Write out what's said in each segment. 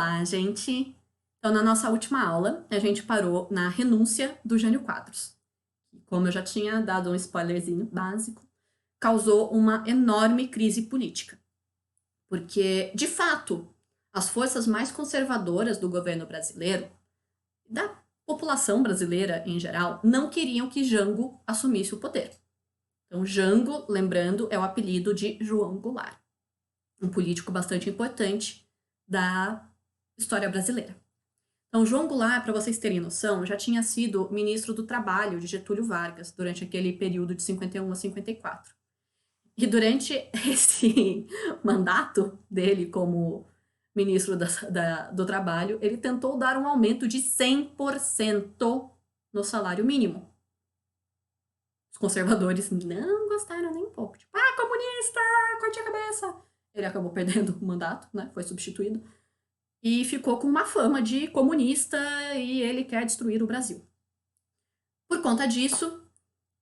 Olá, gente! Então, na nossa última aula, a gente parou na renúncia do Jânio Quadros. Como eu já tinha dado um spoilerzinho básico, causou uma enorme crise política. Porque, de fato, as forças mais conservadoras do governo brasileiro, da população brasileira em geral, não queriam que Jango assumisse o poder. Então, Jango, lembrando, é o apelido de João Goulart, um político bastante importante da história brasileira. Então, João Goulart, para vocês terem noção, já tinha sido ministro do Trabalho de Getúlio Vargas durante aquele período de 51 a 54. E durante esse mandato dele como ministro do Trabalho, ele tentou dar um aumento de 100% no salário mínimo. Os conservadores não gostaram nem um pouco. Tipo, comunista, corte a cabeça. Ele acabou perdendo o mandato, né? Foi substituído. E ficou com uma fama de comunista e ele quer destruir o Brasil. Por conta disso,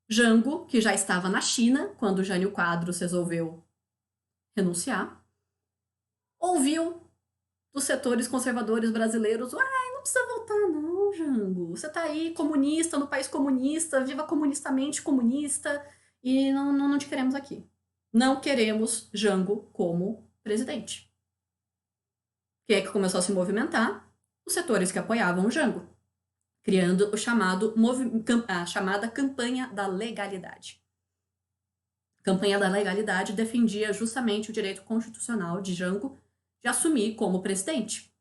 Jango, que já estava na China quando Jânio Quadros resolveu renunciar, ouviu dos setores conservadores brasileiros: não precisa voltar não, Jango. Você tá aí comunista, no país comunista, viva comunistamente comunista e não te queremos aqui. Não queremos Jango como presidente. Quem é que começou a se movimentar? Os setores que apoiavam o Jango, criando a chamada Campanha da Legalidade. A Campanha da Legalidade defendia justamente o direito constitucional de Jango de assumir como presidente.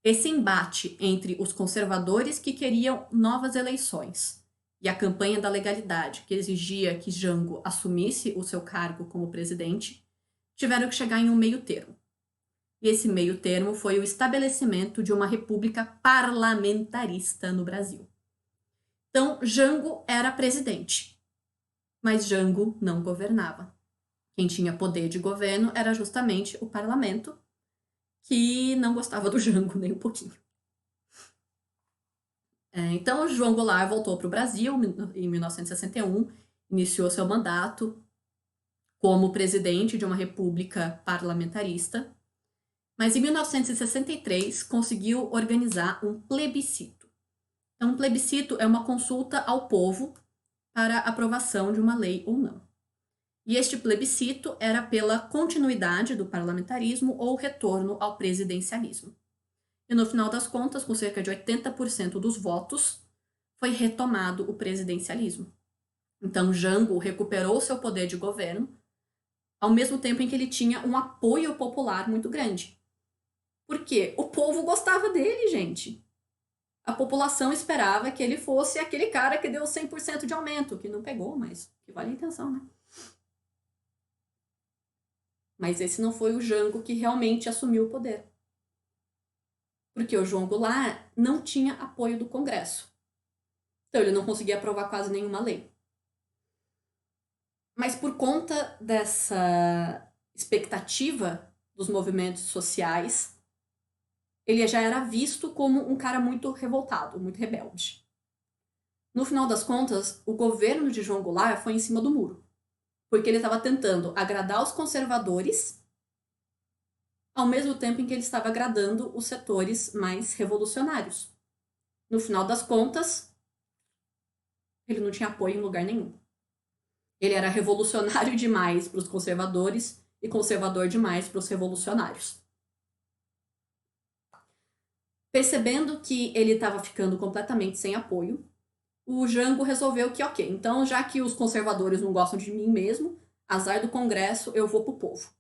Esse embate entre os conservadores que queriam novas eleições e a Campanha da Legalidade, que exigia que Jango assumisse o seu cargo como presidente, tiveram que chegar em um meio termo. E esse meio termo foi o estabelecimento de uma república parlamentarista no Brasil. Então, Jango era presidente, mas Jango não governava. Quem tinha poder de governo era justamente o parlamento, que não gostava do Jango nem um pouquinho. Então, João Goulart voltou para o Brasil em 1961, iniciou seu mandato como presidente de uma república parlamentarista, mas em 1963 conseguiu organizar um plebiscito. Então, um plebiscito é uma consulta ao povo para aprovação de uma lei ou não. E este plebiscito era pela continuidade do parlamentarismo ou retorno ao presidencialismo. E no final das contas, com cerca de 80% dos votos, foi retomado o presidencialismo. Então, Jango recuperou seu poder de governo, ao mesmo tempo em que ele tinha um apoio popular muito grande. Porque o povo gostava dele, gente. A população esperava que ele fosse aquele cara que deu 100% de aumento, que não pegou, mas que vale a intenção, né? Mas esse não foi o Jango que realmente assumiu o poder. Porque o João Goulart não tinha apoio do Congresso. Então ele não conseguia aprovar quase nenhuma lei. Mas por conta dessa expectativa dos movimentos sociais, ele já era visto como um cara muito revoltado, muito rebelde. No final das contas, o governo de João Goulart foi em cima do muro, porque ele estava tentando agradar os conservadores, ao mesmo tempo em que ele estava agradando os setores mais revolucionários. No final das contas, ele não tinha apoio em lugar nenhum. Ele era revolucionário demais para os conservadores e conservador demais para os revolucionários. Percebendo que ele estava ficando completamente sem apoio, o Jango resolveu que, ok, então já que os conservadores não gostam de mim mesmo, azar do Congresso, eu vou pro povo.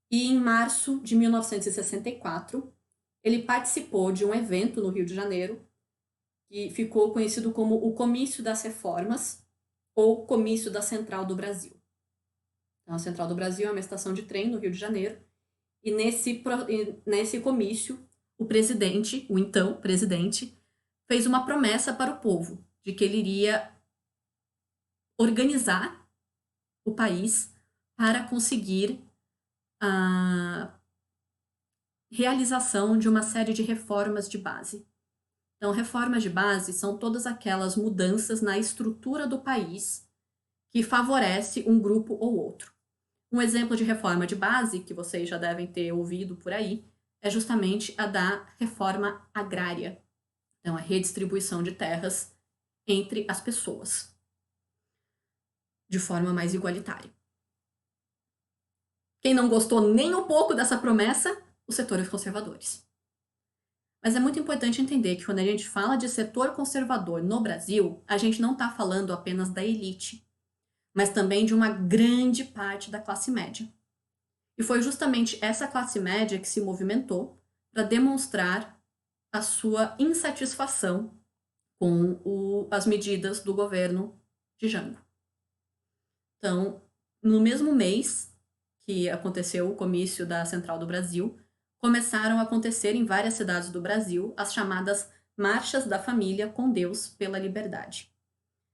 E em março de 1964, ele participou de um evento no Rio de Janeiro, que ficou conhecido como o Comício das Reformas, ou Comício da Central do Brasil. Então, a Central do Brasil é uma estação de trem no Rio de Janeiro, e nesse comício, o então presidente, fez uma promessa para o povo de que ele iria organizar o país para conseguir a realização de uma série de reformas de base. Então, reformas de base são todas aquelas mudanças na estrutura do país que favorece um grupo ou outro. Um exemplo de reforma de base, que vocês já devem ter ouvido por aí, é justamente a da reforma agrária. Então, a redistribuição de terras entre as pessoas, de forma mais igualitária. Quem não gostou nem um pouco dessa promessa? Os setores conservadores. Mas é muito importante entender que quando a gente fala de setor conservador no Brasil, a gente não está falando apenas da elite, mas também de uma grande parte da classe média. E foi justamente essa classe média que se movimentou para demonstrar a sua insatisfação com as medidas do governo de Jango. Então, no mesmo mês que aconteceu o comício da Central do Brasil, começaram a acontecer em várias cidades do Brasil as chamadas Marchas da Família com Deus pela Liberdade.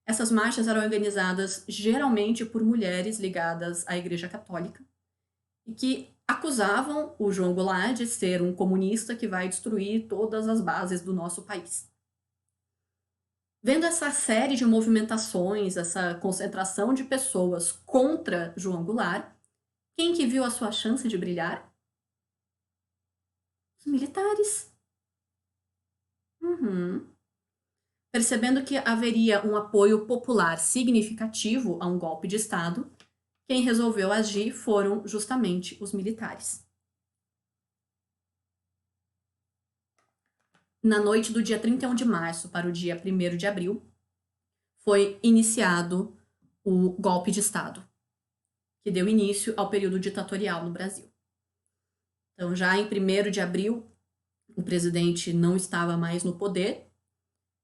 Essas marchas eram organizadas geralmente por mulheres ligadas à Igreja Católica e que acusavam o João Goulart de ser um comunista que vai destruir todas as bases do nosso país. Vendo essa série de movimentações, essa concentração de pessoas contra João Goulart, quem que viu a sua chance de brilhar? Os militares. Percebendo que haveria um apoio popular significativo a um golpe de Estado, quem resolveu agir foram justamente os militares. Na noite do dia 31 de março para o dia 1º de abril, foi iniciado o golpe de Estado, que deu início ao período ditatorial no Brasil. Então, já em 1º de abril, o presidente não estava mais no poder,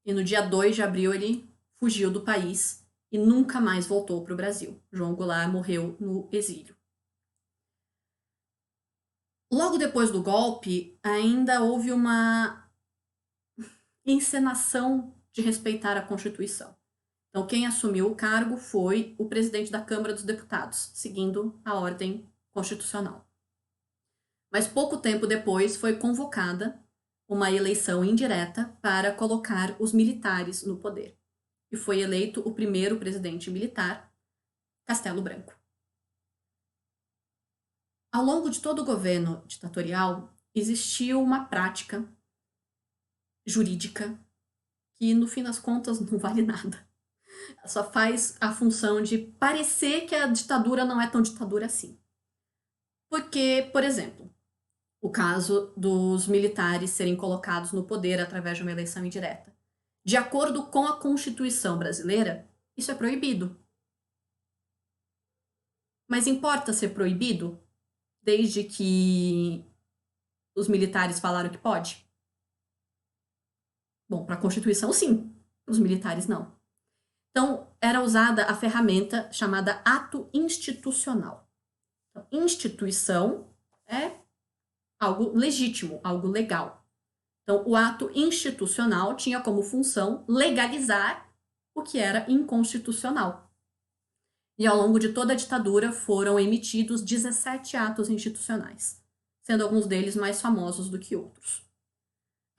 e no dia 2 de abril ele fugiu do país e nunca mais voltou para o Brasil. João Goulart morreu no exílio. Logo depois do golpe, ainda houve uma encenação de respeitar a Constituição. Então, quem assumiu o cargo foi o presidente da Câmara dos Deputados, seguindo a ordem constitucional. Mas pouco tempo depois foi convocada uma eleição indireta para colocar os militares no poder. E foi eleito o primeiro presidente militar, Castelo Branco. Ao longo de todo o governo ditatorial, existiu uma prática jurídica que, no fim das contas, não vale nada. Só faz a função de parecer que a ditadura não é tão ditadura assim. Porque, por exemplo, o caso dos militares serem colocados no poder através de uma eleição indireta. De acordo com a Constituição brasileira, isso é proibido. Mas importa ser proibido desde que os militares falaram que pode? Bom, para a Constituição, sim. Para os militares, não. Então, era usada a ferramenta chamada ato institucional. Então, instituição é algo legítimo, algo legal. Então, o ato institucional tinha como função legalizar o que era inconstitucional. E ao longo de toda a ditadura foram emitidos 17 atos institucionais, sendo alguns deles mais famosos do que outros.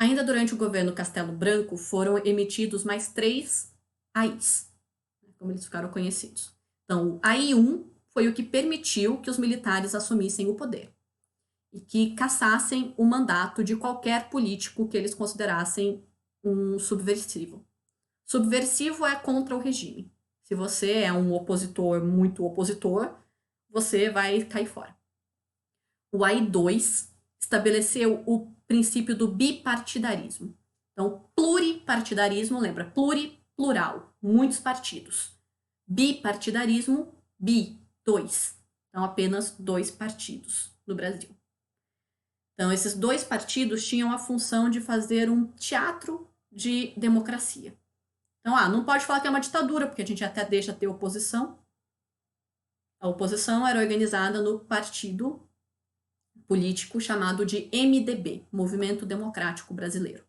Ainda durante o governo Castelo Branco foram emitidos mais 3 AIs, como eles ficaram conhecidos. Então, o AI-1 foi o que permitiu que os militares assumissem o poder e que cassassem o mandato de qualquer político que eles considerassem um subversivo. Subversivo é contra o regime. Se você é um opositor, muito opositor, você vai cair fora. O AI-2 estabeleceu o princípio do bipartidarismo. Então, pluripartidarismo, lembra, plural, muitos partidos. Bipartidarismo, dois. Então, apenas 2 partidos no Brasil. Então, esses 2 partidos tinham a função de fazer um teatro de democracia. Então, não pode falar que é uma ditadura, porque a gente até deixa ter oposição. A oposição era organizada no partido político chamado de MDB, Movimento Democrático Brasileiro.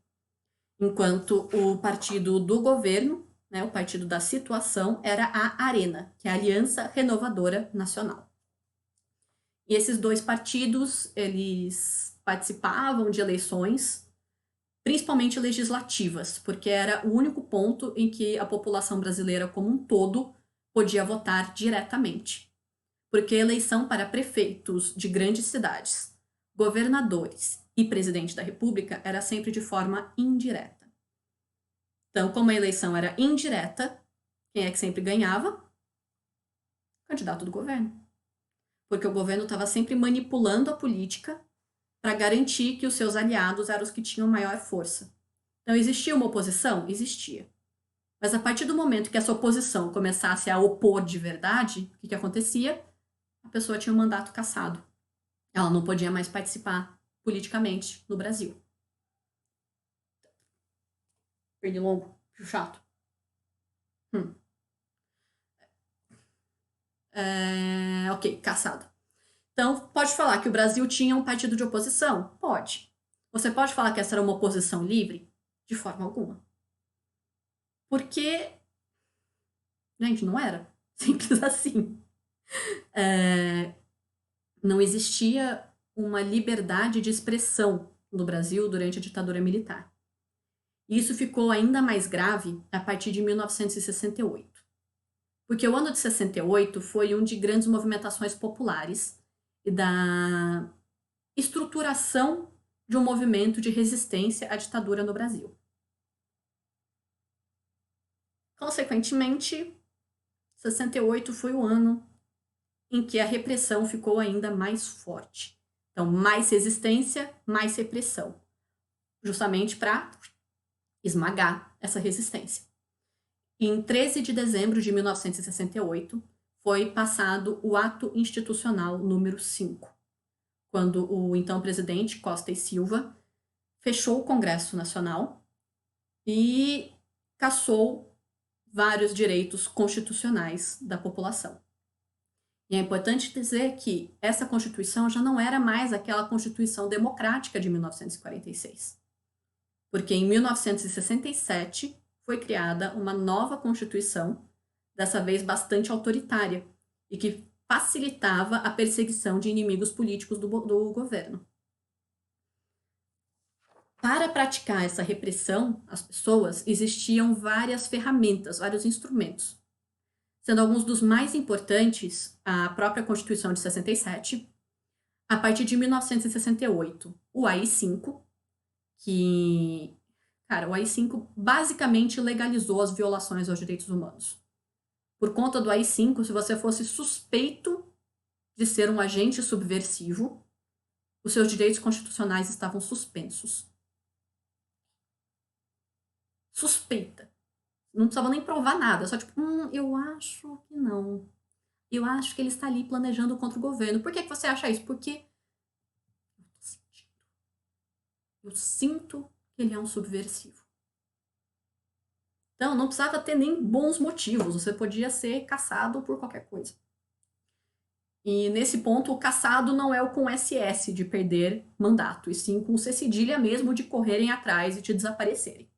Enquanto o partido do governo, o partido da situação, era a ARENA, que é a Aliança Renovadora Nacional. E esses 2 partidos, eles participavam de eleições, principalmente legislativas, porque era o único ponto em que a população brasileira como um todo podia votar diretamente. Porque a eleição para prefeitos de grandes cidades, governadores e presidente da República era sempre de forma indireta. Então, como a eleição era indireta, quem é que sempre ganhava? O candidato do governo. Porque o governo estava sempre manipulando a política para garantir que os seus aliados eram os que tinham maior força. Então, existia uma oposição? Existia. Mas a partir do momento que essa oposição começasse a opor de verdade, o que acontecia? A pessoa tinha um mandato cassado. Ela não podia mais participar politicamente no Brasil. Pernilongo, chato. Ok, cassado. Então, pode falar que o Brasil tinha um partido de oposição? Pode. Você pode falar que essa era uma oposição livre? De forma alguma. Porque, gente, não era. Simples assim. Não existia uma liberdade de expressão no Brasil durante a ditadura militar. E isso ficou ainda mais grave a partir de 1968. Porque o ano de 68 foi um de grandes movimentações populares e da estruturação de um movimento de resistência à ditadura no Brasil. Consequentemente, 68 foi o ano em que a repressão ficou ainda mais forte. Então, mais resistência, mais repressão. Justamente para esmagar essa resistência. Em 13 de dezembro de 1968, foi passado o Ato Institucional número 5, quando o então presidente Costa e Silva fechou o Congresso Nacional e cassou vários direitos constitucionais da população. E é importante dizer que essa Constituição já não era mais aquela Constituição democrática de 1946. Porque em 1967 foi criada uma nova Constituição, dessa vez bastante autoritária, e que facilitava a perseguição de inimigos políticos do governo. Para praticar essa repressão às pessoas, existiam várias ferramentas, vários instrumentos. Sendo alguns dos mais importantes a própria Constituição de 67, a partir de 1968, o AI-5, que, cara, o AI-5 basicamente legalizou as violações aos direitos humanos. Por conta do AI-5, se você fosse suspeito de ser um agente subversivo, os seus direitos constitucionais estavam suspensos. Suspeita. Não precisava nem provar nada, só tipo, eu acho que não. Eu acho que ele está ali planejando contra o governo. Por que você acha isso? Porque eu sinto que ele é um subversivo. Então, não precisava ter nem bons motivos. Você podia ser caçado por qualquer coisa. E nesse ponto, o caçado não é o com SS de perder mandato, e sim com C cedilha mesmo de correrem atrás e te desaparecerem.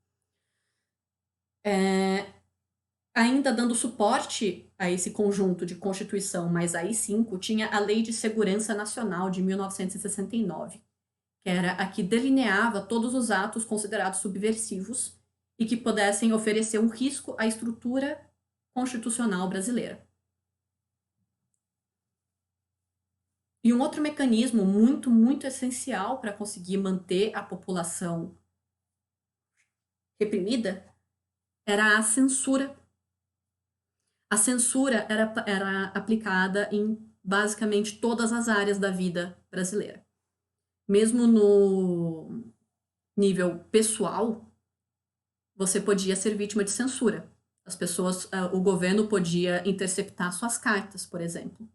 Ainda dando suporte a esse conjunto de Constituição mais AI-5, tinha a Lei de Segurança Nacional de 1969, que era a que delineava todos os atos considerados subversivos e que pudessem oferecer um risco à estrutura constitucional brasileira. E um outro mecanismo muito, muito essencial para conseguir manter a população reprimida era a censura. A censura era aplicada em basicamente todas as áreas da vida brasileira. Mesmo no nível pessoal, você podia ser vítima de censura. As pessoas, o governo podia interceptar suas cartas, por exemplo.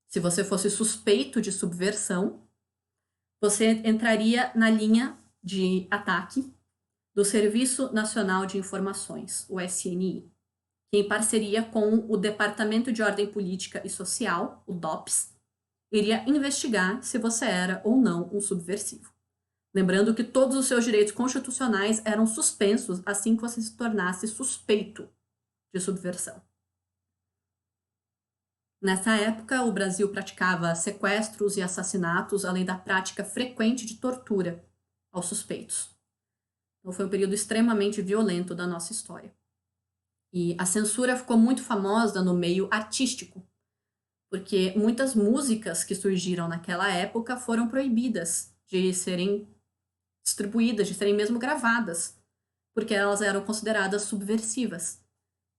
Se você fosse suspeito de subversão, você entraria na linha de ataque do Serviço Nacional de Informações, o SNI, que em parceria com o Departamento de Ordem Política e Social, o DOPS, iria investigar se você era ou não um subversivo. Lembrando que todos os seus direitos constitucionais eram suspensos assim que você se tornasse suspeito de subversão. Nessa época, o Brasil praticava sequestros e assassinatos, além da prática frequente de tortura aos suspeitos. Então, foi um período extremamente violento da nossa história. E a censura ficou muito famosa no meio artístico, porque muitas músicas que surgiram naquela época foram proibidas de serem distribuídas, de serem mesmo gravadas, porque elas eram consideradas subversivas.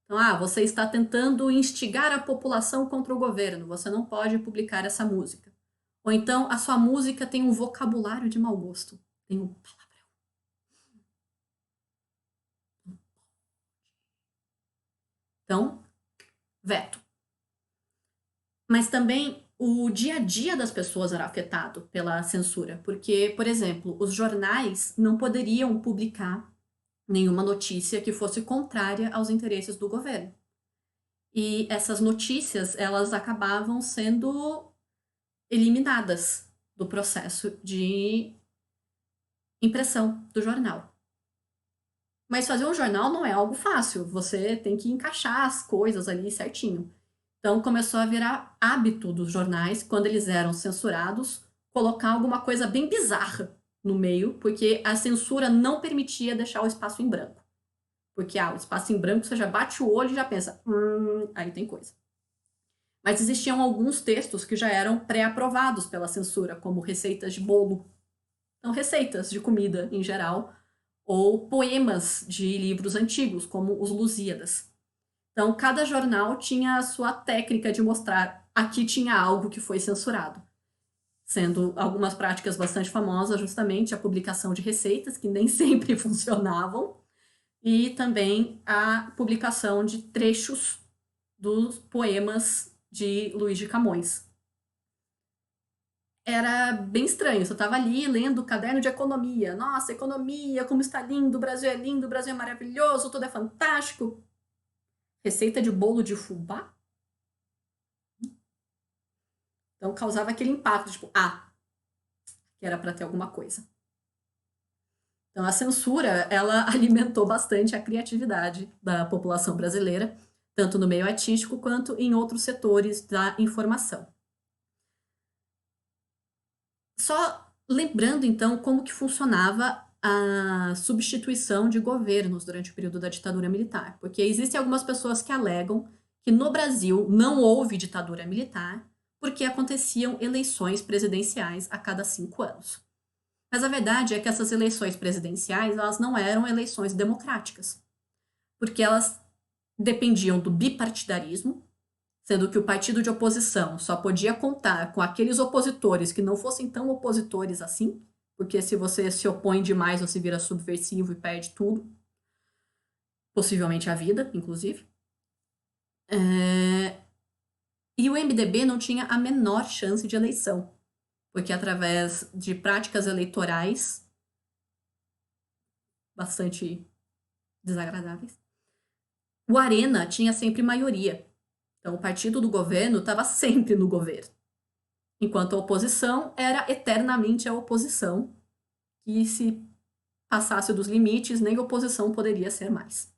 Então, você está tentando instigar a população contra o governo, você não pode publicar essa música. Ou então, a sua música tem um vocabulário de mau gosto, tem um palavrão. Então, veto. Mas também o dia a dia das pessoas era afetado pela censura, porque, por exemplo, os jornais não poderiam publicar nenhuma notícia que fosse contrária aos interesses do governo. E essas notícias, elas acabavam sendo eliminadas do processo de impressão do jornal. Mas fazer um jornal não é algo fácil, você tem que encaixar as coisas ali certinho. Então começou a virar hábito dos jornais, quando eles eram censurados, colocar alguma coisa bem bizarra no meio, porque a censura não permitia deixar o espaço em branco. Porque o espaço em branco você já bate o olho e já pensa, aí tem coisa. Mas existiam alguns textos que já eram pré-aprovados pela censura, como receitas de bolo. Então, receitas de comida em geral, ou poemas de livros antigos, como os Lusíadas. Então, cada jornal tinha a sua técnica de mostrar aqui tinha algo que foi censurado. Sendo algumas práticas bastante famosas, justamente a publicação de receitas, que nem sempre funcionavam, e também a publicação de trechos dos poemas de Luís de Camões. Era bem estranho, você estava ali lendo o caderno de economia. Nossa, economia, como está lindo, o Brasil é lindo, o Brasil é maravilhoso, tudo é fantástico. Receita de bolo de fubá? Então causava aquele impacto, tipo, que era para ter alguma coisa. Então a censura, ela alimentou bastante a criatividade da população brasileira, tanto no meio artístico quanto em outros setores da informação. Só lembrando, então, como que funcionava a substituição de governos durante o período da ditadura militar. Porque existem algumas pessoas que alegam que no Brasil não houve ditadura militar porque aconteciam eleições presidenciais a cada 5 anos. Mas a verdade é que essas eleições presidenciais, elas não eram eleições democráticas, porque elas dependiam do bipartidarismo, sendo que o partido de oposição só podia contar com aqueles opositores que não fossem tão opositores assim, porque se você se opõe demais, você vira subversivo e perde tudo, possivelmente a vida, inclusive. E o MDB não tinha a menor chance de eleição, porque através de práticas eleitorais bastante desagradáveis, o Arena tinha sempre maioria. Então, o partido do governo estava sempre no governo. Enquanto a oposição era eternamente a oposição, que se passasse dos limites, nem oposição poderia ser mais.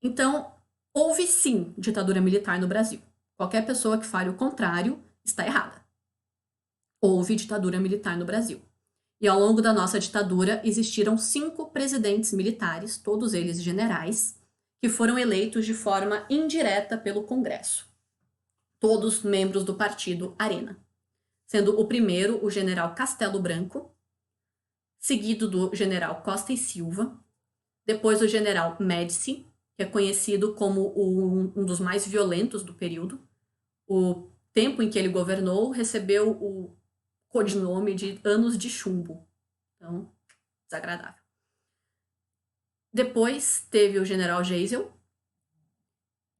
Então, houve sim ditadura militar no Brasil. Qualquer pessoa que fale o contrário está errada. Houve ditadura militar no Brasil. E ao longo da nossa ditadura existiram 5 presidentes militares, todos eles generais, que foram eleitos de forma indireta pelo Congresso. Todos membros do partido Arena. Sendo o primeiro o general Castelo Branco, seguido do general Costa e Silva, depois o general Médici, que é conhecido como um dos mais violentos do período. O tempo em que ele governou recebeu o codinome de Anos de Chumbo. Então, desagradável. Depois teve o general Geisel.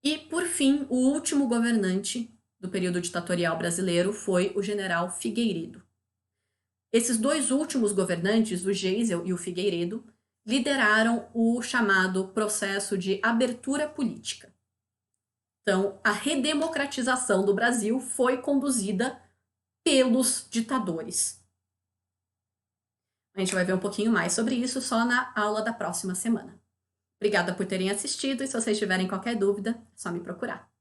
E, por fim, o último governante do período ditatorial brasileiro foi o general Figueiredo. Esses 2 últimos governantes, o Geisel e o Figueiredo, lideraram o chamado processo de abertura política. Então, a redemocratização do Brasil foi conduzida pelos ditadores. A gente vai ver um pouquinho mais sobre isso só na aula da próxima semana. Obrigada por terem assistido e se vocês tiverem qualquer dúvida, é só me procurar.